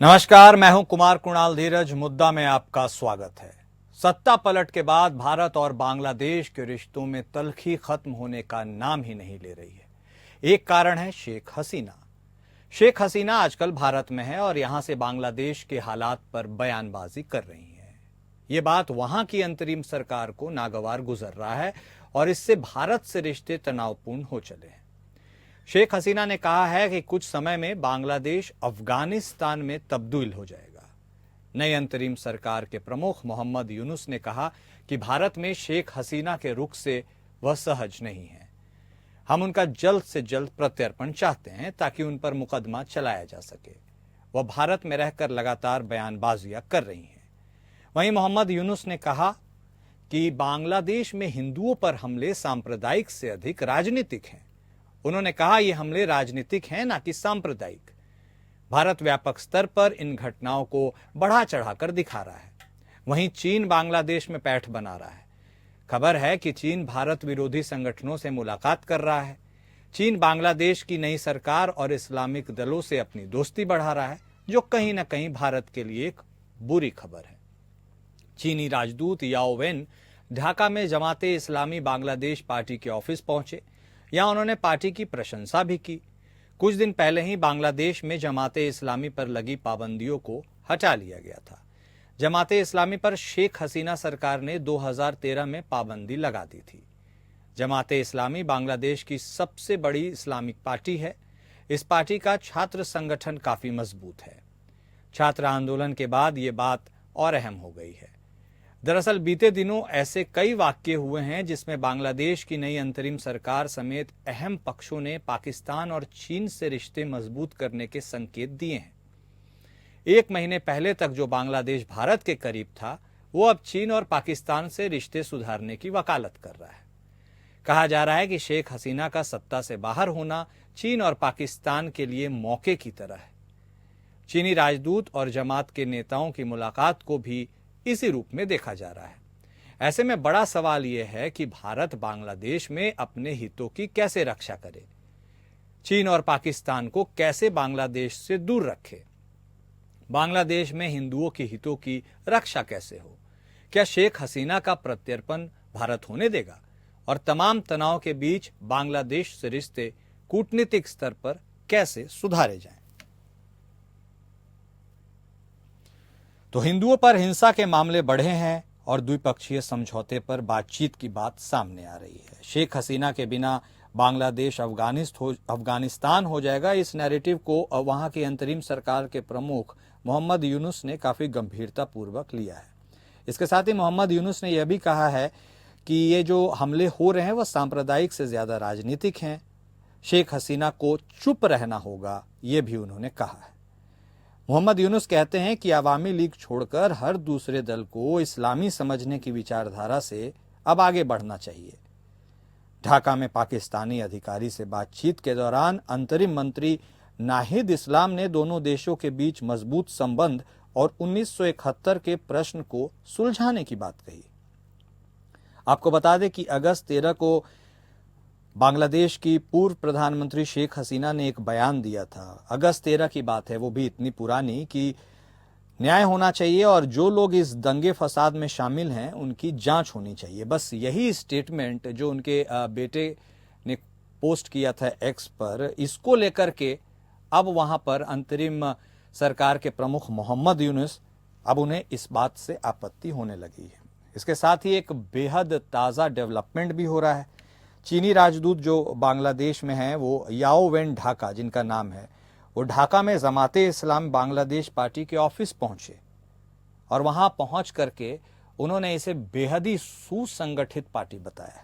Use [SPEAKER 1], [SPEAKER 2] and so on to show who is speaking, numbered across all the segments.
[SPEAKER 1] नमस्कार, मैं हूं कुमार कुणाल धीरज। मुद्दा में आपका स्वागत है। सत्ता पलट के बाद भारत और बांग्लादेश के रिश्तों में तल्खी खत्म होने का नाम ही नहीं ले रही है। एक कारण है शेख हसीना। शेख हसीना आजकल भारत में है और यहां से बांग्लादेश के हालात पर बयानबाजी कर रही है। ये बात वहां की अंतरिम सरकार को नागवार गुजर रहा है और इससे भारत से रिश्ते तनावपूर्ण हो चले हैं। शेख हसीना ने कहा है कि कुछ समय में बांग्लादेश अफगानिस्तान में तब्दील हो जाएगा। नई अंतरिम सरकार के प्रमुख मोहम्मद यूनुस ने कहा कि भारत में शेख हसीना के रुख से वह सहज नहीं है। हम उनका जल्द से जल्द प्रत्यर्पण चाहते हैं ताकि उन पर मुकदमा चलाया जा सके। वह भारत में रहकर लगातार बयानबाजियां कर रही हैं। वहीं मोहम्मद यूनुस ने कहा कि बांग्लादेश में हिंदुओं पर हमले सांप्रदायिक से अधिक राजनीतिक हैं। उन्होंने कहा ये हमले राजनीतिक हैं, ना कि सांप्रदायिक। भारत व्यापक स्तर पर इन घटनाओं को बढ़ा चढ़ाकर दिखा रहा है। वहीं चीन बांग्लादेश में पैठ बना रहा है। खबर है कि चीन भारत विरोधी संगठनों से मुलाकात कर रहा है। चीन बांग्लादेश की नई सरकार और इस्लामिक दलों से अपनी दोस्ती बढ़ा रहा है, जो कहीं ना कहीं भारत के लिए एक बुरी खबर है। चीनी राजदूत याओ वेन ढाका में जमाते इस्लामी बांग्लादेश पार्टी के ऑफिस पहुंचे। यहां उन्होंने पार्टी की प्रशंसा भी की। कुछ दिन पहले ही बांग्लादेश में जमाते इस्लामी पर लगी पाबंदियों को हटा लिया गया था। जमाते इस्लामी पर शेख हसीना सरकार ने 2013 में पाबंदी लगा दी थी। जमाते इस्लामी बांग्लादेश की सबसे बड़ी इस्लामिक पार्टी है। इस पार्टी का छात्र संगठन काफी मजबूत है। छात्र आंदोलन के बाद ये बात और अहम हो गई है। दरअसल बीते दिनों ऐसे कई वाकये हुए हैं जिसमें बांग्लादेश की नई अंतरिम सरकार समेत अहम पक्षों ने पाकिस्तान और चीन से रिश्ते मजबूत करने के संकेत दिए हैं। एक महीने पहले तक जो बांग्लादेश भारत के करीब था, वो अब चीन और पाकिस्तान से रिश्ते सुधारने की वकालत कर रहा है। कहा जा रहा है कि शेख हसीना का सत्ता से बाहर होना चीन और पाकिस्तान के लिए मौके की तरह है। चीनी राजदूत और जमात के नेताओं की मुलाकात को भी इसी रूप में देखा जा रहा है। ऐसे में बड़ा सवाल यह है कि भारत बांग्लादेश में अपने हितों की कैसे रक्षा करे, चीन और पाकिस्तान को कैसे बांग्लादेश से दूर रखे, बांग्लादेश में हिंदुओं के हितों की रक्षा कैसे हो, क्या शेख हसीना का प्रत्यर्पण भारत होने देगा और तमाम तनाव के बीच बांग्लादेश से रिश्ते कूटनीतिक स्तर पर कैसे सुधारे जाएं। तो हिंदुओं पर हिंसा के मामले बढ़े हैं और द्विपक्षीय समझौते पर बातचीत की बात सामने आ रही है। शेख हसीना के बिना बांग्लादेश अफगानिस्तान हो जाएगा, इस नैरेटिव को वहां की अंतरिम सरकार के प्रमुख मोहम्मद यूनुस ने काफी गंभीरता पूर्वक लिया है। इसके साथ ही मोहम्मद यूनुस ने यह भी कहा है कि ये जो हमले हो रहे हैं वह सांप्रदायिक से ज्यादा राजनीतिक हैं। शेख हसीना को चुप रहना होगा, ये भी उन्होंने कहा है। मोहम्मद यूनुस कहते हैं कि अवामी लीग छोड़कर हर दूसरे दल को इस्लामी समझने की विचारधारा से अब आगे बढ़ना चाहिए। ढाका में पाकिस्तानी अधिकारी से बातचीत के दौरान अंतरिम मंत्री नाहिद इस्लाम ने दोनों देशों के बीच मजबूत संबंध और 1971 के प्रश्न को सुलझाने की बात कही। आपको बता दें कि अगस्त 13 को बांग्लादेश की पूर्व प्रधानमंत्री शेख हसीना ने एक बयान दिया था। अगस्त 13 की बात है, वो भी इतनी पुरानी कि न्याय होना चाहिए और जो लोग इस दंगे फसाद में शामिल हैं उनकी जांच होनी चाहिए। बस यही स्टेटमेंट जो उनके बेटे ने पोस्ट किया था एक्स पर, इसको लेकर के अब वहां पर अंतरिम सरकार के प्रमुख मोहम्मद यूनुस, अब उन्हें इस बात से आपत्ति होने लगी है। इसके साथ ही एक बेहद ताज़ा डेवलपमेंट भी हो रहा है। चीनी राजदूत जो बांग्लादेश में हैं, वो याओ वेन ढाका जिनका नाम है, वो ढाका में जमाते इस्लाम बांग्लादेश पार्टी के ऑफिस पहुंचे और वहां पहुंच करके उन्होंने इसे बेहद ही सुसंगठित पार्टी बताया।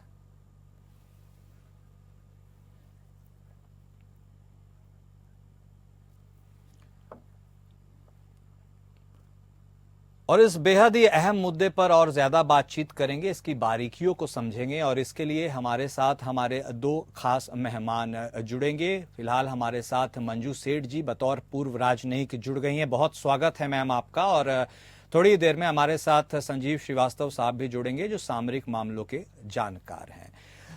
[SPEAKER 1] और इस बेहद ही अहम मुद्दे पर और ज्यादा बातचीत करेंगे, इसकी बारीकियों को समझेंगे और इसके लिए हमारे साथ हमारे दो खास मेहमान जुड़ेंगे। फिलहाल हमारे साथ मंजू सेठ जी बतौर पूर्व राजनयिक जुड़ गई हैं। बहुत स्वागत है मैम आपका। और थोड़ी देर में हमारे साथ संजीव श्रीवास्तव साहब भी जुड़ेंगे जो सामरिक मामलों के जानकार हैं।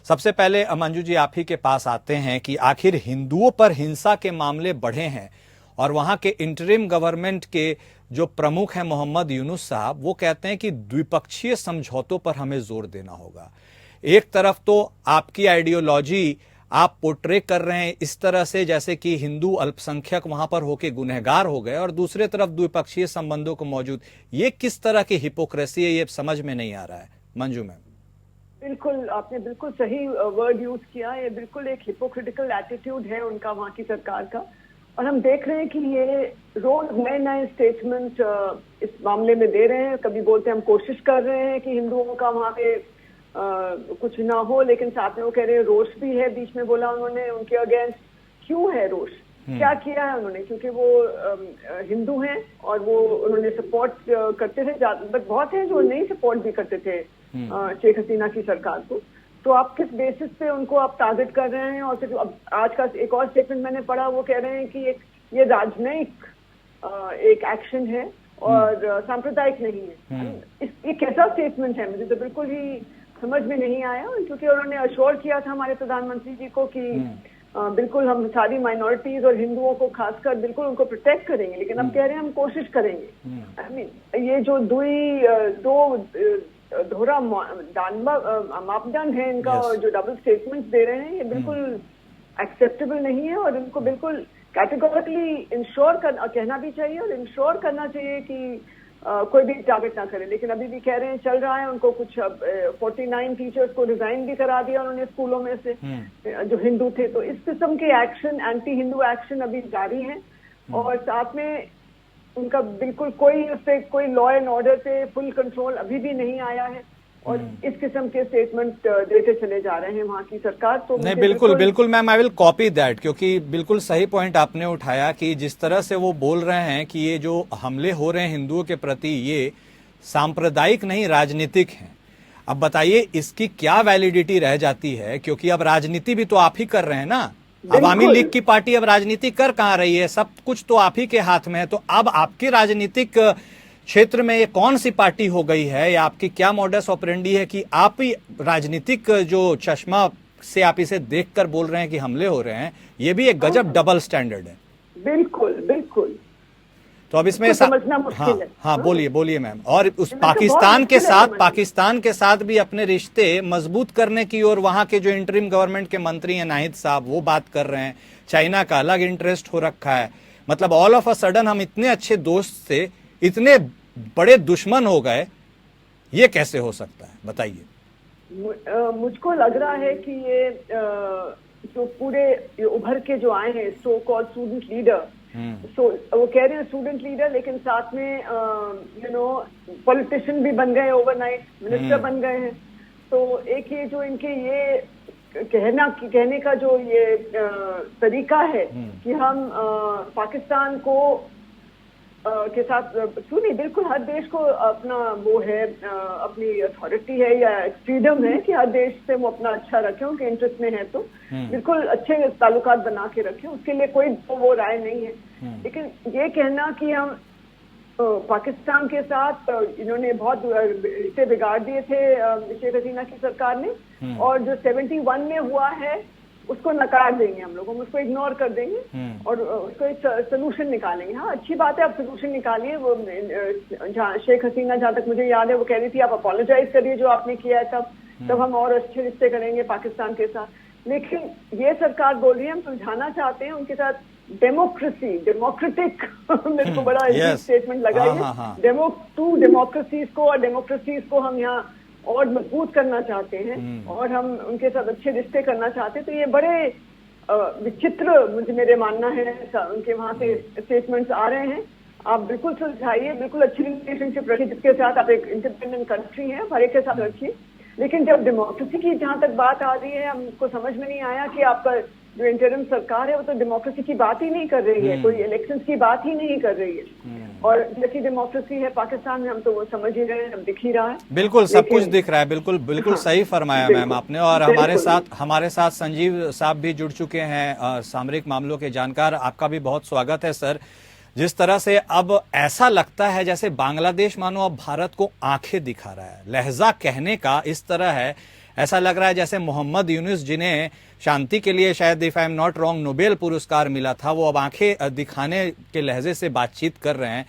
[SPEAKER 1] सबसे पहले मंजू जी आप ही के पास आते हैं कि आखिर हिंदुओं पर हिंसा के मामले बढ़े हैं और वहां के इंटरिम गवर्नमेंट के जो प्रमुख हैं मोहम्मद यूनुस साहब, वो कहते हैं कि द्विपक्षीय समझौतों पर हमें जोर देना होगा। एक तरफ तो आपकी आइडियोलॉजी आप पोर्ट्रे कर रहे हैं इस तरह से जैसे कि हिंदू अल्पसंख्यक वहां पर होके गुनहगार हो गए, और दूसरे तरफ द्विपक्षीय संबंधों को मौजूद, ये किस तरह की हिपोक्रेसी है, ये समझ में नहीं आ रहा है। मंजू मैम,
[SPEAKER 2] बिल्कुल, आपने बिल्कुल सही वर्ड यूज किया। ये बिल्कुल एक हिपोक्रिटिकल एटीट्यूड है उनका, वहाँ की सरकार का। और हम देख रहे हैं कि ये रोज नए नए स्टेटमेंट इस मामले में दे रहे हैं। कभी बोलते हैं हम कोशिश कर रहे हैं कि हिंदुओं का वहाँ पे कुछ ना हो, लेकिन साथ में वो कह रहे हैं रोष भी है। बीच में बोला उन्होंने उनके अगेंस्ट, क्यों है रोष, क्या किया है उन्होंने? क्योंकि वो हिंदू हैं और वो उन्होंने सपोर्ट करते थे, बट बहुत हैं जो नहीं सपोर्ट भी करते थे शेख हसीना की सरकार को। तो आप किस बेसिस पे उनको आप टारगेट कर रहे हैं? और फिर अब आज का एक और स्टेटमेंट मैंने पढ़ा, वो कह रहे हैं कि ये राजनयिक एक एक्शन है और सांप्रदायिक नहीं है। ये कैसा स्टेटमेंट है? मुझे तो बिल्कुल ही समझ में नहीं आया, क्योंकि उन्होंने अश्योर किया था हमारे प्रधानमंत्री जी को कि बिल्कुल हम सारी माइनॉरिटीज और हिंदुओं को खासकर बिल्कुल उनको प्रोटेक्ट करेंगे, लेकिन अब कह रहे हैं हम कोशिश करेंगे। आई मीन ये जो दो दोहरा मापदंड है इनका, और जो डबल स्टेटमेंट दे रहे हैं, ये बिल्कुल एक्सेप्टेबल नहीं है। और इनको बिल्कुल कैटेगोरिकली इंश्योर कहना भी चाहिए और इंश्योर करना चाहिए कि कोई भी टारगेट ना करे। लेकिन अभी भी कह रहे हैं चल रहा है। उनको कुछ 49 टीचर्स को रिजाइन भी करा दिया उन्होंने स्कूलों में से जो हिंदू थे। तो इस किस्म के एक्शन, एंटी हिंदू एक्शन अभी जारी है। और साथ में उनका बिल्कुल कोई लॉ एंड ऑर्डर पे फुल कंट्रोल अभी भी नहीं आया है। और इस किस्म के स्टेटमेंट देते चले जा रहे हैं वहाँ की सरकार। तो
[SPEAKER 1] नहीं, बिल्कुल ma'am, I will copy that, क्योंकि बिल्कुल सही पॉइंट आपने उठाया कि जिस तरह से वो बोल रहे हैं कि ये जो हमले हो रहे हैं हिंदुओं के प्रति, ये सांप्रदायिक नहीं राजनीतिक हैं। अब बताइए इसकी क्या वैलिडिटी रह जाती है, क्योंकि अब राजनीति भी तो आप ही कर रहे हैं ना। अवामी लीग की पार्टी अब राजनीति कर कहाँ रही है? सब कुछ तो आप ही के हाथ में है। तो अब आपकी राजनीतिक क्षेत्र में ये कौन सी पार्टी हो गई है, या आपकी क्या मॉडस ऑपरेंडी है कि आप ही राजनीतिक जो चश्मा से आप इसे देखकर बोल रहे हैं कि हमले हो रहे हैं? ये भी एक गजब डबल स्टैंडर्ड है।
[SPEAKER 2] बिल्कुल बिल्कुल।
[SPEAKER 1] तो अब इसमें
[SPEAKER 2] समझना मुश्किल है।
[SPEAKER 1] हाँ, बोलिए मैम। और उस पाकिस्तान के साथ भी अपने रिश्ते मजबूत करने की ओर वहां के जो इंटरिम गवर्नमेंट के मंत्री हैं नाहिद साहब, वो बात कर रहे हैं। चाइना का अलग इंटरेस्ट हो रखा है। मतलब ऑल ऑफ अ सडन हम इतने अच्छे दोस्त से इतने बड़े दुश्मन हो गए, ये कैसे हो सकता है, बताइए।
[SPEAKER 2] मुझको लग रहा है कि ये जो पूरे उभर के जो आए हैं सो कॉल्ड स्टूडेंट लीडर, वो कह रहे हैं स्टूडेंट लीडर, लेकिन साथ में पॉलिटिशियन भी बन गए, ओवरनाइट मिनिस्टर बन गए हैं। तो एक ये जो इनके ये कहने का जो ये तरीका है कि हम पाकिस्तान को के साथ सुनिए, बिल्कुल हर देश को अपना वो है, अपनी अथॉरिटी है या फ्रीडम है कि हर देश से वो अपना अच्छा रखे, उनके इंटरेस्ट में है तो बिल्कुल अच्छे ताल्लुकात बना के रखें, उसके लिए कोई वो राय नहीं है। लेकिन ये कहना कि हम पाकिस्तान के साथ इन्होंने बहुत रिश्ते बिगाड़ दिए थे शेख हसीना की सरकार ने, और जो 71 में हुआ है उसको नकार देंगे हम लोग, उसको इग्नोर कर देंगे और उसको एक सोल्यूशन निकालेंगे। हाँ, अच्छी बात है, आप सोल्यूशन निकालिए। वो शेख हसीना, जहाँ तक मुझे याद है, वो कह रही थी आप अपोलोजाइज करिए जो आपने किया है, तब हम और अच्छे रिश्ते करेंगे पाकिस्तान के साथ। लेकिन ये सरकार बोल रही है हम सुलझाना चाहते हैं उनके साथ डेमोक्रेटिक मेरे को बड़ा स्टेटमेंट लगा है। डेमोक्रेसीज को और डेमोक्रेसीज को हम यहाँ और मजबूत करना चाहते हैं और हम उनके साथ अच्छे रिश्ते करना चाहते हैं। तो ये बड़े विचित्र मेरे मानना है उनके वहां से स्टेटमेंट्स आ रहे हैं। आप बिल्कुल सुलझाइए, बिल्कुल अच्छी रिलेशनशिप रखिए जिसके साथ, आप एक इंडिपेंडेंट कंट्री है, हर एक के साथ रखिए। लेकिन जब डेमोक्रेसी की जहां तक बात आ रही है, हमको समझ में नहीं आया कि आपका जो इंटरिम सरकार है वो तो डेमोक्रेसी की बात ही नहीं कर रही है, कोई इलेक्शंस की बात ही नहीं कर रही है। और जैसी डेमोक्रेसी है पाकिस्तान में, हम तो वो समझ ही रहे हैं, हम दिख ही रहा है,
[SPEAKER 1] बिल्कुल सब कुछ दिख रहा है। बिल्कुल हाँ, सही फरमाया मैम आपने। और हमारे साथ संजीव साहब भी जुड़ चुके हैं, सामरिक मामलों के जानकार। आपका भी बहुत स्वागत है सर। जिस तरह से अब ऐसा लगता है जैसे बांग्लादेश मानो अब भारत को आंखें दिखा रहा है, लहजा कहने का इस तरह है ऐसा लग रहा है जैसे मोहम्मद यूनुस, जिन्हें शांति के लिए शायद if I am not wrong Nobel पुरस्कार मिला था, वो अब आंखें दिखाने के लहजे से बातचीत कर रहे हैं।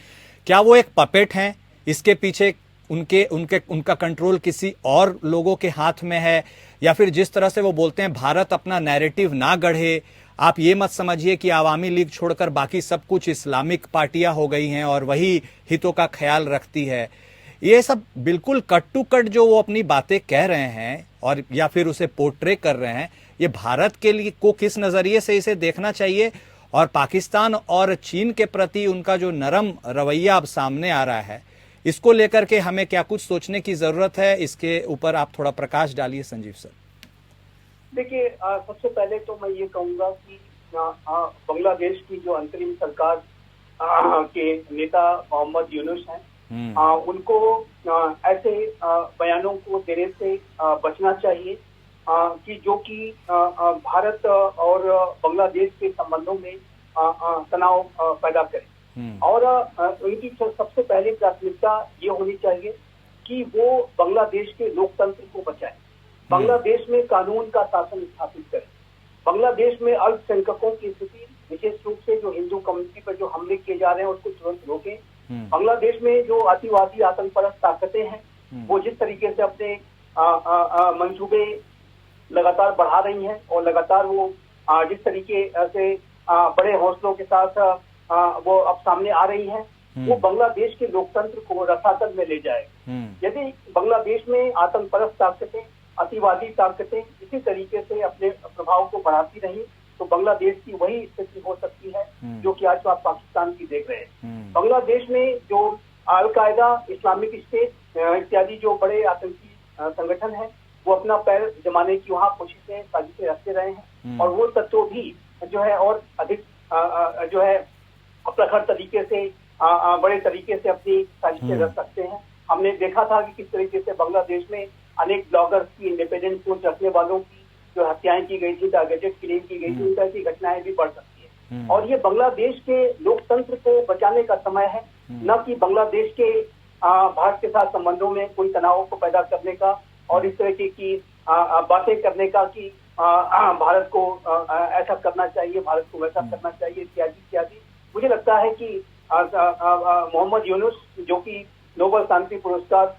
[SPEAKER 1] क्या वो एक पपेट हैं? इसके पीछे उनका कंट्रोल किसी और लोगों के हाथ में है? या फिर जिस तरह से वो बोलते हैं भारत अपना नैरेटिव ना गढ़े, आप ये मत समझिए कि आवामी लीग छोड़कर बाकी सब कुछ इस्लामिक पार्टियां हो गई हैं और वही हितों का ख्याल रखती है। ये सब बिल्कुल कट टू कट जो वो अपनी बातें कह रहे हैं और या फिर उसे पोर्ट्रे कर रहे हैं, ये भारत के लिए को किस नजरिए से इसे देखना चाहिए, और पाकिस्तान और चीन के प्रति उनका जो नरम रवैया अब सामने आ रहा है, इसको लेकर के हमें क्या कुछ सोचने की जरूरत है? इसके ऊपर आप थोड़ा प्रकाश डालिए संजीव सर।
[SPEAKER 3] देखिए, सबसे पहले तो मैं ये कहूंगा कि बांग्लादेश की जो अंतरिम सरकार के नेता मोहम्मद यूनुस हैं, उनको ऐसे बयानों को देने से बचना चाहिए कि जो कि भारत और बांग्लादेश के संबंधों में तनाव पैदा करे। और उनकी सबसे पहली प्राथमिकता ये होनी चाहिए कि वो बांग्लादेश के लोकतंत्र को बचाए, बांग्लादेश में कानून का शासन स्थापित करे, बांग्लादेश में अल्पसंख्यकों की स्थिति, विशेष रूप से जो हिंदू कम्युनिटी पर जो हमले किए जा रहे हैं उसको तुरंत रोकें। बांग्लादेश में जो अतिवादी आतंकपरस्त ताकतें हैं वो जिस तरीके से अपने मंसूबे लगातार बढ़ा रही हैं और लगातार वो जिस तरीके से बड़े हौसलों के साथ वो अब सामने आ रही हैं, वो बांग्लादेश के लोकतंत्र को रसातल में ले जाए। यदि बांग्लादेश में आतंकपरस्त ताकतें, अतिवादी ताकतें इसी तरीके से अपने प्रभाव को बढ़ाती रही तो बांग्लादेश की वही स्थिति हो सकती है जो कि आज आप पाकिस्तान की देख रहे हैं। बांग्लादेश में जो अल-कायदा, इस्लामिक स्टेट इत्यादि जो बड़े आतंकी संगठन हैं, वो अपना पैर जमाने की वहाँ कोशिशें, साजिशें रखते रहे हैं और वो तत्व भी जो है और अधिक जो है प्रखर तरीके से बड़े तरीके से अपनी साजिशें रख सकते हैं। हमने देखा था कि किस तरीके से बांग्लादेश में अनेक ब्लॉगर्स की, इंडिपेंडेंट सोच रखने वालों की जो हत्याएं की गई थी, टारगेटेड किलिंग की गई थी, उस तरह की घटनाएं भी बढ़ सकती है। और ये बांग्लादेश के लोकतंत्र को बचाने का समय है, न कि बांग्लादेश के भारत के साथ संबंधों में कोई तनाव को पैदा करने का और इस तरह की बातें करने का कि भारत को ऐसा करना चाहिए, भारत को वैसा करना चाहिए इत्यादि इत्यादि। मुझे लगता है कि मोहम्मद यूनुस, जो कि नोबेल शांति पुरस्कार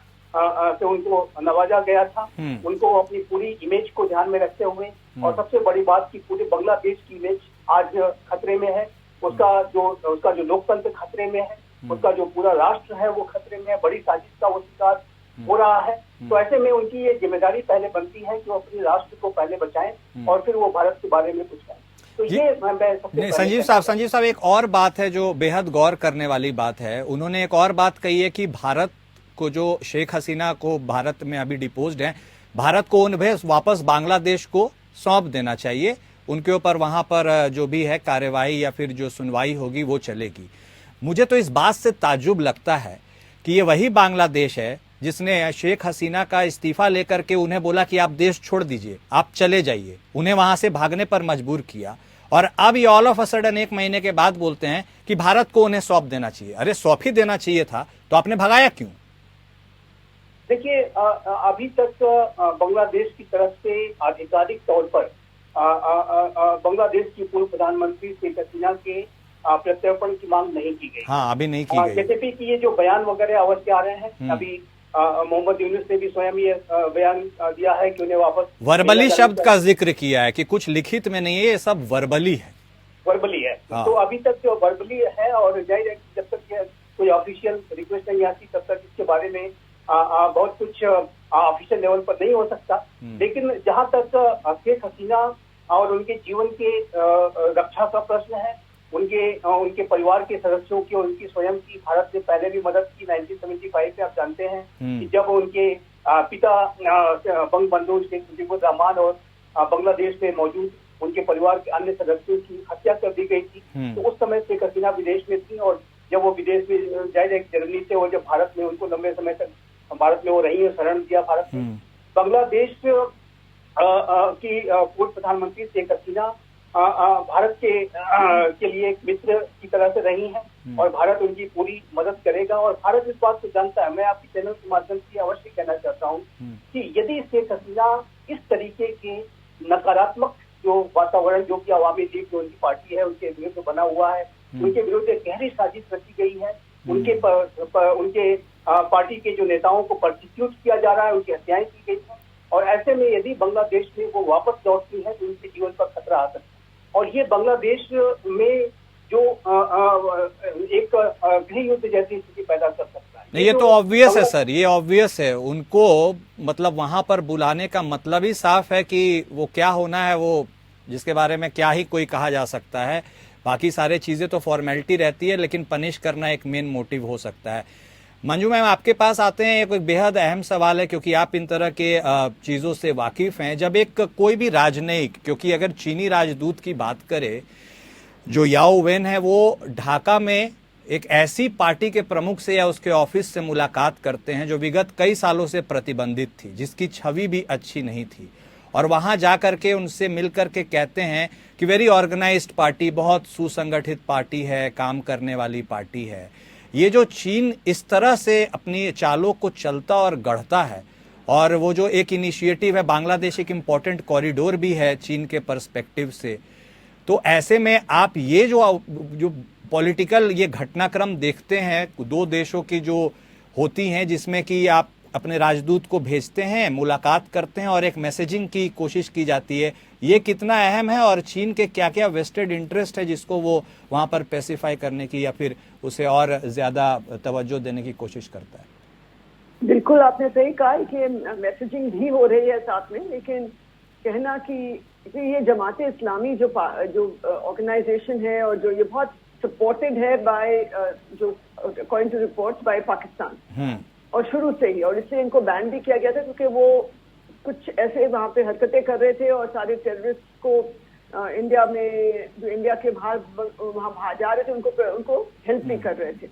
[SPEAKER 3] से उनको नवाजा गया था, उनको अपनी पूरी इमेज को ध्यान में रखते हुए और सबसे बड़ी बात की पूरे बांग्लादेश की इमेज आज खतरे में है, उसका जो लोकतंत्र खतरे में है, उसका जो पूरा राष्ट्र है वो खतरे में है, बड़ी साजिश का वो शिकार हो रहा है। तो ऐसे में उनकी ये जिम्मेदारी पहले बनती है कि वो अपने राष्ट्र को पहले बचाएं और फिर वो भारत के बारे में कुछ कहें। तो ये
[SPEAKER 1] संजीव साहब एक और बात है जो बेहद गौर करने वाली बात है। उन्होंने एक और बात कही है कि भारत को, जो शेख हसीना को भारत में अभी डिपोज्ड हैं, भारत को उन्हें वापस बांग्लादेश को सौंप देना चाहिए, उनके ऊपर वहां पर जो भी है कार्यवाही या फिर जो सुनवाई होगी वो चलेगी। मुझे तो इस बात से ताज्जुब लगता है कि ये वही बांग्लादेश है जिसने शेख हसीना का इस्तीफा लेकर के उन्हें बोला कि आप देश छोड़ दीजिए, आप चले जाइए, उन्हें वहां से भागने पर मजबूर किया, और अब ये ऑल ऑफ अ सडन 1 महीने के बाद बोलते हैं कि भारत को उन्हें सौंप देना चाहिए। अरे सौंप ही देना चाहिए था तो आपने भगाया क्यों?
[SPEAKER 3] देखिए, अभी तक बांग्लादेश की तरफ से आधिकारिक तौर पर बांग्लादेश की पूर्व प्रधानमंत्री शेख हसीना के प्रत्यर्पण की मांग नहीं की गई।
[SPEAKER 1] हाँ, अभी नहीं की गई।
[SPEAKER 3] जैसे कि ये जो बयान वगैरह अवश्य आ रहे हैं, अभी मोहम्मद यूनुस ने भी स्वयं ये बयान दिया है कि उन्हें वापस
[SPEAKER 1] वर्बली शब्द का जिक्र किया है कि कुछ लिखित में नहीं है, ये सब वर्बली है।
[SPEAKER 3] वर्बली है। तो अभी तक जो वर्बली है और जब तक कोई ऑफिशियल रिक्वेस्ट नहीं आती तब तक इसके बारे में बहुत कुछ ऑफिशियल लेवल पर नहीं हो सकता। लेकिन जहां तक शेख हसीना और उनके जीवन के रक्षा का प्रश्न है, उनके परिवार के सदस्यों की और उनकी स्वयं की भारत ने पहले भी मदद की। 1975 में आप जानते हैं कि जब उनके पिता बंगबंधु शेख मुजीबुर रहमान और बांग्लादेश में मौजूद उनके परिवार के अन्य सदस्यों की हत्या कर दी गई थी, तो उस समय शेख हसीना विदेश में थी और जब वो विदेश में जर्मनी से और जब भारत में उनको लंबे समय तक भारत में वो रही है, शरण दिया भारत में। बांग्लादेश की पूर्व प्रधानमंत्री शेख हसीना भारत के लिए एक मित्र की तरह से रही हैं और भारत उनकी पूरी मदद करेगा और भारत इस बात को जानता है। मैं आपके चैनल के माध्यम से अवश्य कहना चाहता हूं कि यदि शेख हसीना इस तरीके के नकारात्मक जो वातावरण जो कि अवामी लीग जो उनकी पार्टी है उनके विरुद्ध बना हुआ है, उनके विरुद्ध एक गहरी साजिश रची गई है, उनके पार्टी के जो नेताओं को परसिक्यूट किया जा रहा है, उनकी हत्याएं की गई है। और ऐसे में यदि बांग्लादेश में वो वापस लौटती है तो उनके जीवन पर खतरा आ सकता है। और ये बांग्लादेश में जो एक गृह युद्ध जैसी स्थिति पैदा कर सकता है।
[SPEAKER 1] नहीं, ये तो ऑब्वियस है सर, ये ऑब्वियस है। उनको मतलब वहां पर बुलाने का मतलब ही साफ है कि वो क्या होना है, वो जिसके बारे में क्या ही कोई कहा जा सकता है। बाकी सारे चीजें तो फॉर्मेलिटी रहती है, लेकिन पनिश करना एक मेन मोटिव हो सकता है। मंजू मैम, आपके पास आते हैं। एक बेहद अहम सवाल है, क्योंकि आप इन तरह के चीजों से वाकिफ हैं। जब एक कोई भी राजनयिक, क्योंकि अगर चीनी राजदूत की बात करें, जो याओ वेन है, वो ढाका में एक ऐसी पार्टी के प्रमुख से या उसके ऑफिस से मुलाकात करते हैं जो विगत कई सालों से प्रतिबंधित थी, जिसकी छवि भी अच्छी नहीं थी, और वहां जाकर के उनसे मिलकर के कहते हैं कि वेरी ऑर्गेनाइज्ड पार्टी, बहुत सुसंगठित पार्टी है, काम करने वाली पार्टी है। ये जो चीन इस तरह से अपनी चालों को चलता और गढ़ता है, और वो जो एक इनिशिएटिव है, बांग्लादेश एक इम्पॉर्टेंट कॉरिडोर भी है चीन के पर्सपेक्टिव से, तो ऐसे में आप ये जो पॉलिटिकल ये घटनाक्रम देखते हैं दो देशों की जो होती हैं, जिसमें कि आप अपने राजदूत को भेजते हैं, मुलाकात करते हैं और एक मैसेजिंग की कोशिश की जाती है, ये कितना अहम है और चीन के क्या क्या वेस्टेड इंटरेस्ट है जिसको वो वहां पर पेसिफाई करने की या फिर उसे और ज्यादा तवज्जो देने की कोशिश करता है?
[SPEAKER 2] बिल्कुल आपने सही कहा कि मैसेजिंग भी हो रही है साथ में, लेकिन कहना कि ये जमात इस्लामी जो ऑर्गेनाइजेशन है और जो ये बहुत सपोर्टेड है बाय जो according to reports by Pakistan और शुरू से ही, और इसलिए इनको बैन भी किया गया था क्योंकि वो कुछ ऐसे वहां पे हरकतें कर रहे थे और सारे टेररिस्ट को इंडिया में जो इंडिया के बाहर वहां बाहर जा रहे थे उनको हेल्प भी कर रहे थे।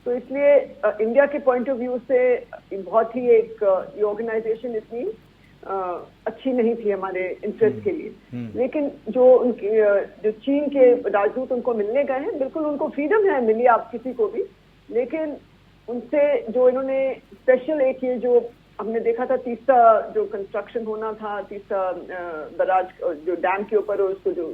[SPEAKER 2] तो इसलिए इंडिया के पॉइंट ऑफ व्यू से बहुत ही एक ये ऑर्गेनाइजेशन इतनी अच्छी नहीं थी हमारे इंटरेस्ट के लिए। लेकिन जो चीन के राजदूत उनको मिलने गए हैं, बिल्कुल उनको फ्रीडम है, मिलिए आप किसी को भी, लेकिन उनसे जो इन्होंने स्पेशल एक ये जो हमने देखा था तीसरा जो कंस्ट्रक्शन होना था, तीसरा बराज जो डैम के ऊपर, उसको जो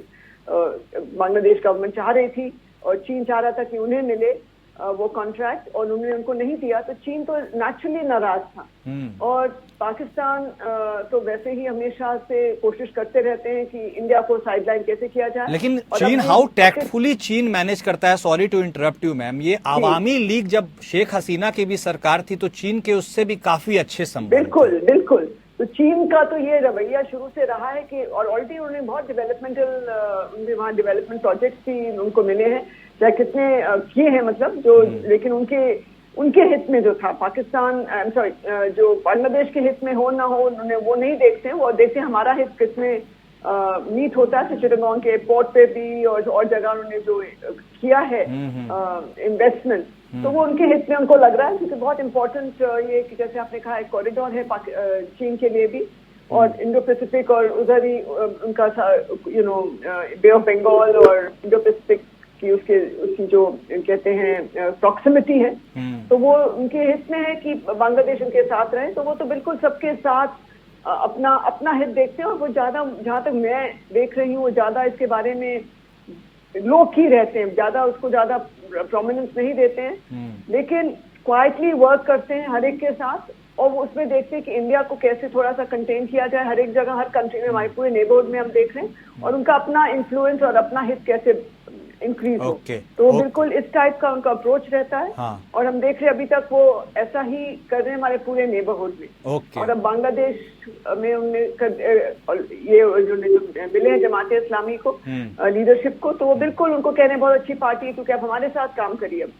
[SPEAKER 2] बांग्लादेश गवर्नमेंट चाह रही थी और चीन चाह रहा था कि उन्हें मिले वो कॉन्ट्रैक्ट, और उन्होंने उनको नहीं दिया, तो चीन तो नेचुरली नाराज था। और पाकिस्तान तो वैसे ही हमेशा से कोशिश करते रहते हैं कि इंडिया को साइडलाइन कैसे किया जाए।
[SPEAKER 1] लेकिन चीन हाउ टैक्टफुली चीन मैनेज करता है। Sorry to interrupt you ma'am, ये आवामी लीग जब शेख हसीना की भी सरकार थी तो चीन के उससे भी काफी अच्छे संबंध।
[SPEAKER 2] बिल्कुल बिल्कुल, तो चीन का तो ये रवैया शुरू से रहा है कि, और ऑलरेडी उन्होंने बहुत डेवलपमेंटल वहाँ डेवलपमेंट प्रोजेक्ट्स भी उनको मिले हैं, चाहे कितने किए हैं मतलब जो, लेकिन उनके हित में जो था पाकिस्तान जो बांग्लादेश के हित में हो ना हो, उन्होंने वो नहीं देखते हैं। वो देखते हैं हमारा हित किसमें मीट होता है। चिटगांव के पोर्ट पे भी और जगह उन्होंने जो किया है इन्वेस्टमेंट, तो वो उनके हित में उनको लग रहा है, क्योंकि बहुत इंपॉर्टेंट ये कि जैसे आपने कहा एक कॉरिडोर है चीन के लिए भी, और इंडो पैसिफिक और उधर ही उनका बे ऑफ बंगाल और इंडो पैसिफिक की उसकी जो कहते हैं प्रॉक्सिमिटी है, तो वो उनके हित में है कि बांग्लादेश उनके साथ रहे। तो वो तो बिल्कुल सबके साथ अपना हित देखते हैं, और वो ज्यादा, जहां तक मैं देख रही हूँ, वो ज्यादा इसके बारे में लोग ही रहते हैं, ज्यादा उसको ज्यादा प्रोमिनेंस नहीं देते हैं, लेकिन क्वाइटली वर्क करते हैं हर एक के साथ, और वो उसमें देखते हैं कि इंडिया को कैसे थोड़ा सा कंटेन किया जाए हर एक जगह, हर कंट्री में, हमारे पूरे नेबरहुड में हम देख रहे हैं, और उनका अपना इन्फ्लुएंस और अपना हित कैसे इंक्रीज हो। तो बिल्कुल इस टाइप का उनका अप्रोच रहता है। और हम देख रहे हैं अभी तक वो ऐसा ही कर रहे हैं हमारे पूरे नेबरहुड में। और अब बांग्लादेश में उन्हें ये जो मिले हैं जमात इस्लामी को लीडरशिप को, तो वो बिल्कुल उनको कह रहे हैं बहुत अच्छी पार्टी है क्योंकि आप हमारे साथ काम करिए। अब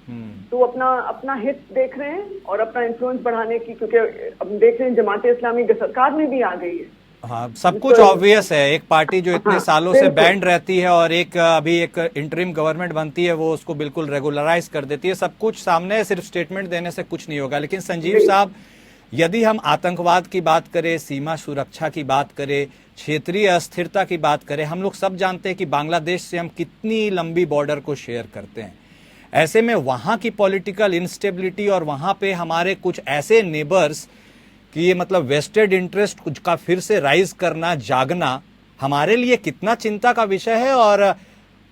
[SPEAKER 2] तो अपना हित देख रहे हैं और अपना इन्फ्लुएंस बढ़ाने की, क्योंकि अब देख रहे हैं जमात इस्लामी सरकार में भी आ गई है।
[SPEAKER 1] हाँ, सब कुछ ऑब्वियस है। एक पार्टी जो इतने सालों से बैंड रहती है और एक अभी एक इंटरिम गवर्नमेंट बनती है, वो उसको बिल्कुल रेगुलराइज कर देती है। सब कुछ सामने है, सिर्फ स्टेटमेंट देने से कुछ नहीं होगा। लेकिन संजीव साहब, यदि हम आतंकवाद की बात करें, सीमा सुरक्षा की बात करें, क्षेत्रीय अस्थिरता की बात करें, हम लोग सब जानते हैं कि बांग्लादेश से हम कितनी लंबी बॉर्डर को शेयर करते हैं। ऐसे में वहां की पॉलिटिकल इंस्टेबिलिटी और वहां पे हमारे कुछ ऐसे नेबर्स कि ये मतलब वेस्टेड इंटरेस्ट कुछ का फिर से राइज करना, जागना हमारे लिए कितना चिंता का विषय है और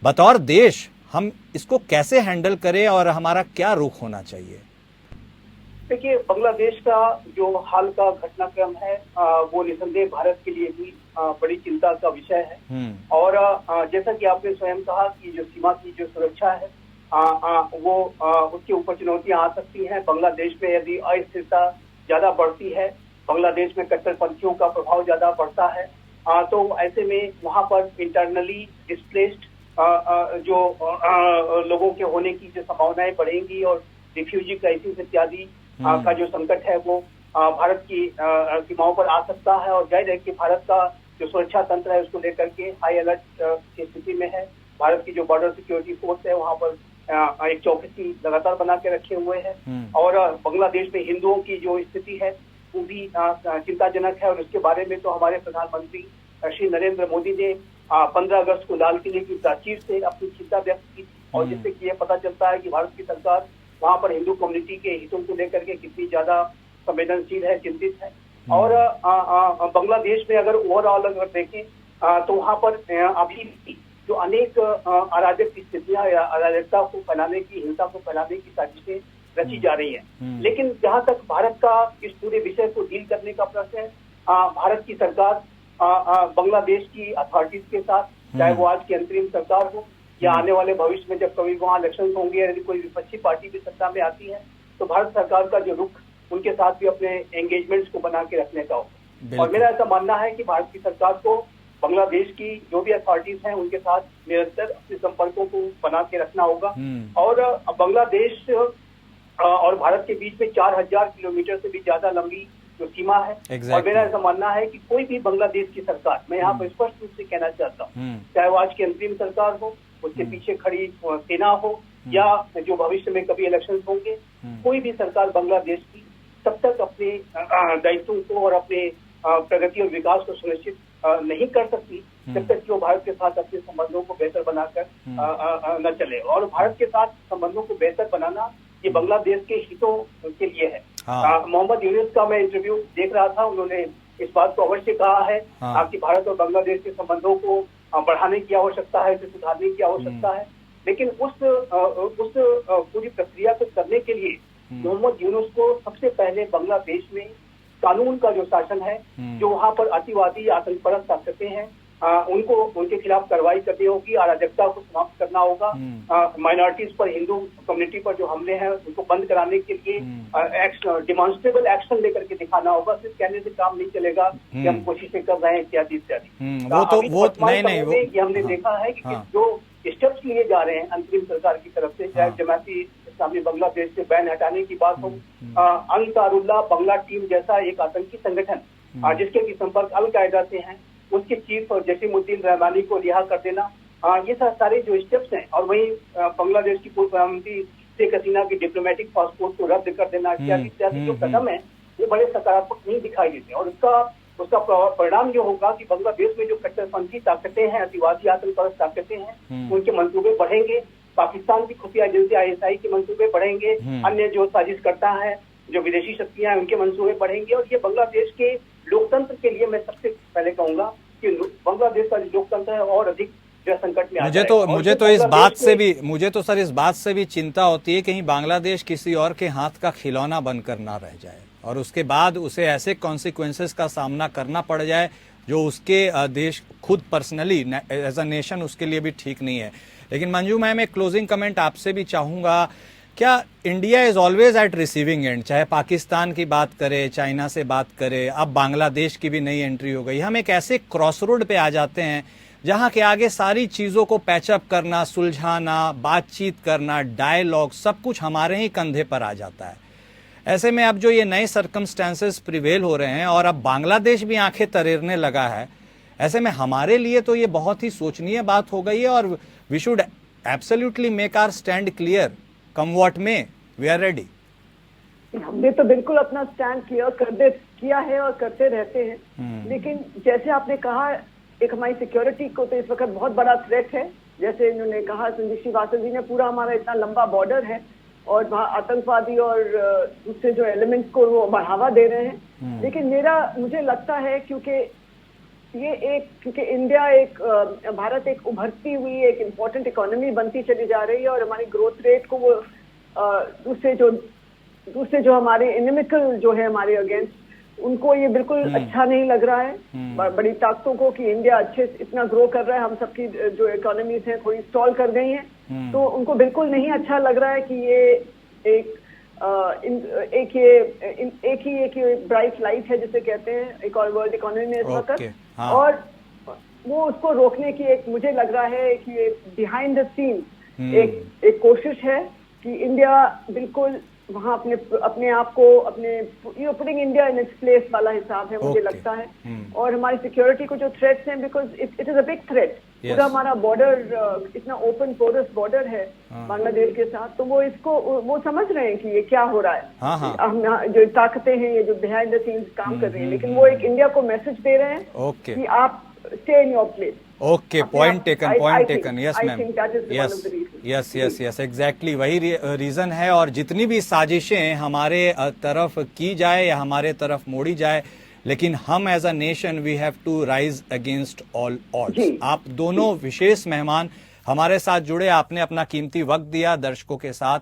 [SPEAKER 1] बतौर देश हम इसको कैसे हैंडल करें और हमारा क्या रुख होना चाहिए?
[SPEAKER 3] देखिए, बांग्लादेश का जो हाल का घटनाक्रम है वो निसंदेह भारत के लिए भी बड़ी चिंता का विषय है। और जैसा कि आपने स्वयं कहा कि जो सीमा की जो सुरक्षा है वो उसके ऊपर चुनौतियां आ सकती हैं। बांग्लादेश में यदि अस्थिरता ज्यादा बढ़ती है, बांग्लादेश में कट्टरपंथियों का प्रभाव ज्यादा बढ़ता है, तो ऐसे में वहां पर इंटरनली डिस्प्लेस्ड जो लोगों के होने की जो संभावनाएं बढ़ेंगी और रिफ्यूजी क्राइसिस इत्यादि का जो संकट है वो भारत की सीमाओं पर आ सकता है। और जाहिर है कि भारत का जो सुरक्षा तंत्र है उसको लेकर के हाई अलर्ट की स्थिति में है। भारत की जो बॉर्डर सिक्योरिटी फोर्स है वहां पर एक चौकसी लगातार बना के रखे हुए हैं। और बांग्लादेश में हिंदुओं की जो स्थिति है वो भी चिंताजनक है। और उसके बारे में तो हमारे प्रधानमंत्री श्री नरेंद्र मोदी ने 15 अगस्त को लाल किले की प्राचीर से अपनी चिंता व्यक्त की और जिससे कि ये पता चलता है कि भारत की सरकार वहां पर हिंदू कम्युनिटी के हितों को लेकर के कितनी ज्यादा संवेदनशील है, चिंतित है। और बांग्लादेश में अगर ओवरऑल अगर देखें तो वहां पर अभी भी जो अनेक अराजक स्थितियां या अराजकता को फैलाने की, हिंसा को फैलाने की साजिशें रची जा रही हैं। लेकिन जहां तक भारत का इस पूरे विषय को डील करने का प्रश्न है, भारत की सरकार बांग्लादेश की अथॉरिटीज के साथ, चाहे वो आज की अंतरिम सरकार हो या आने वाले भविष्य में जब कभी वहाँ इलेक्शन होंगे, यदि कोई विपक्षी पार्टी भी सत्ता में आती है तो भारत सरकार का जो रुख उनके साथ भी अपने एंगेजमेंट्स को बना के रखने का होगा। और मेरा ऐसा मानना है कि भारत की सरकार को बांग्लादेश की जो भी अथॉरिटीज हैं उनके साथ निरंतर अपने संपर्कों को बना के रखना होगा। और बांग्लादेश और भारत के बीच में 4000 किलोमीटर से भी ज्यादा लंबी जो सीमा है। और मेरा ऐसा मानना है कि कोई भी बांग्लादेश की सरकार, मैं यहाँ पर स्पष्ट रूप से कहना चाहता हूँ, चाहे वो आज की अंतरिम सरकार हो, उसके पीछे खड़ी सेना हो या जो भविष्य में कभी इलेक्शन होंगे, कोई भी सरकार बांग्लादेश की तब तक अपने दायित्वों को और अपने प्रगति और विकास को सुनिश्चित नहीं कर सकती जब तक कि वो भारत के साथ अपने संबंधों को बेहतर बनाकर न चले। और भारत के साथ संबंधों को बेहतर बनाना ये बांग्लादेश के हितों के लिए है। मोहम्मद यूनुस का मैं इंटरव्यू देख रहा था, उन्होंने इस बात को अवश्य कहा है कि भारत और बांग्लादेश के संबंधों को बढ़ाने की आवश्यकता है, इसे सुधारने की आवश्यकता है। लेकिन उस पूरी प्रक्रिया को करने के लिए मोहम्मद यूनुस को सबसे पहले बांग्लादेश में कानून का जो शासन है, जो वहाँ पर अतिवादी आतंकपरस्त ताकतें हैं, उनको उनके खिलाफ कार्रवाई करनी होगी, अराजकता को समाप्त करना होगा। माइनॉरिटीज पर, हिंदू कम्युनिटी पर जो हमले हैं उनको बंद कराने के लिए डिमॉन्स्ट्रेबल एक्शन लेकर के दिखाना होगा। सिर्फ कहने से काम नहीं चलेगा कि हम कोशिशें कर रहे हैं इत्यादि इत्यादि। वो हमने देखा है कि जो स्टेप्स लिए जा रहे हैं अंतरिम सरकार की तरफ से, चाहे जमाती इस्लामी बांग्लादेश से बैन हटाने की बात हो, अंसारुल्लाह बांग्ला टीम जैसा एक आतंकी संगठन जिसके भी संपर्क अल कायदा से हैं, उसके चीफ जसीमुद्दीन रहमानी को रिहा कर देना, ये सारे जो स्टेप्स हैं। और वहीं बांग्लादेश की पूर्व प्रधानमंत्री शेख हसीना की डिप्लोमेटिक पासपोर्ट को रद्द कर देना इत्यादि इत्यादि जो कदम है वो बड़े सकारात्मक नहीं दिखाई देते। और उसका परिणाम जो होगा कि बांग्लादेश में जो कट्टरपंथी ताकतें हैं, अतिवादी आतंकवादी ताकतें हैं, उनके मंसूबे बढ़ेंगे। पाकिस्तान की खुफिया एजेंसी ISI के मंसूबे बढ़ेंगे, अन्य जो साजिश करता है, जो विदेशी शक्तियां हैं, उनके मंसूबे बढ़ेंगे। और ये बांग्लादेश के लोकतंत्र के लिए मैं सबसे पहले कहूंगा कि बांग्लादेश का जो लोकतंत्र है और अधिक जो संकट में
[SPEAKER 1] मुझे तो सर इस बात से भी चिंता होती है कहीं बांग्लादेश किसी और के हाथ का खिलौना बनकर ना रह जाए और उसके बाद उसे ऐसे कॉन्सिक्वेंसेस का सामना करना पड़ जाए जो उसके देश खुद पर्सनली एज अ नेशन उसके लिए भी ठीक नहीं है। लेकिन मंजू मैम, एक क्लोजिंग कमेंट आपसे भी चाहूंगा, क्या India is always at receiving end? चाहे पाकिस्तान की बात करे, चाइना से बात करे, अब बांग्लादेश की भी नई एंट्री हो गई, हम एक ऐसे क्रॉस रोड पे आ जाते हैं जहां के आगे सारी चीजों को पैचअप करना, सुलझाना, बातचीत करना, डायलॉग, सब कुछ हमारे ही कंधे पर आ जाता है। ऐसे में अब जो ये नए सर्कमस्टेंसेस प्रिवेल हो रहे हैं और अब बांग्लादेश भी आंखें तरेरने लगा है, ऐसे में हमारे लिए तो ये बहुत ही सोचनीय बात हो गई है और we should absolutely make our stand clear, come what may, we are ready.
[SPEAKER 2] हमने तो बिल्कुल अपना स्टैंड क्लियर किया है और करते रहते हैं। लेकिन जैसे आपने कहा, एक हमारी सिक्योरिटी को तो इस वक्त बहुत बड़ा थ्रेट है। जैसे इन्होंने कहा, संजय श्रीवास्तव जी ने, पूरा हमारा इतना लंबा बॉर्डर है और वहाँ आतंकवादी और दूसरे जो एलिमेंट्स को वो बढ़ावा दे रहे हैं। लेकिन मुझे लगता है क्योंकि इंडिया भारत एक उभरती हुई एक इम्पोर्टेंट इकोनॉमी बनती चली जा रही है और हमारी ग्रोथ रेट को वो दूसरे जो हमारे इनिमिकल जो है हमारे अगेंस्ट, उनको ये बिल्कुल अच्छा नहीं लग रहा है बड़ी ताकतों को कि इंडिया इतना ग्रो कर रहा है। हम सबकी जो इकोनॉमीज हैं थोड़ी स्टॉल कर गई हैं, तो उनको बिल्कुल नहीं अच्छा लग रहा है कि ये एक ब्राइट लाइट है जिसे कहते हैं वर्ल्ड इकोनॉमी में इस वक्त।
[SPEAKER 1] हाँ।
[SPEAKER 2] और वो उसको रोकने की मुझे लग रहा है कि ये बिहाइंड द सीन एक कोशिश है कि इंडिया बिल्कुल वहाँ अपने आप को putting India in its place वाला हिसाब है मुझे लगता है। और हमारी सिक्योरिटी को जो थ्रेट्स हैं, because it is a big threat. पूरा हमारा बॉर्डर इतना ओपन पोरस बॉर्डर है बांग्लादेश के साथ, तो वो समझ रहे हैं कि ये क्या हो रहा है। हम जो ताकतें हैं ये जो बिहाइंड द सीन्स काम कर रही हैं, लेकिन वो एक इंडिया को मैसेज दे रहे हैं कि आप stay in your place.
[SPEAKER 1] Okay, point taken. Yes ma'am, yes exactly वही रीजन है। और जितनी भी साजिशें हमारे तरफ की जाए या हमारे तरफ मोड़ी जाए, लेकिन हम as a nation we have to rise against all odds. आप दोनों विशेष मेहमान हमारे साथ जुड़े, आपने अपना कीमती वक्त दिया, दर्शकों के साथ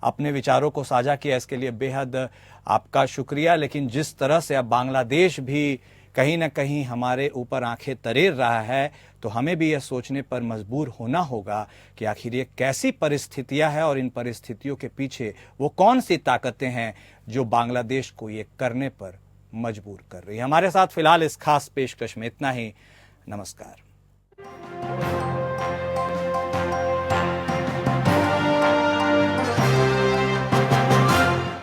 [SPEAKER 1] अपने विचारों को साझा किया, इसके लिए बेहद आपका शुक्रिया। लेकिन जिस तरह से अब बांग्लादेश भी कहीं ना कहीं हमारे ऊपर आंखें तरेर रहा है, तो हमें भी यह सोचने पर मजबूर होना होगा कि आखिर ये कैसी परिस्थितियां हैं और इन परिस्थितियों के पीछे वो कौन सी ताकतें हैं जो बांग्लादेश को ये करने पर मजबूर कर रही है। हमारे साथ फिलहाल इस खास पेशकश में इतना ही। नमस्कार।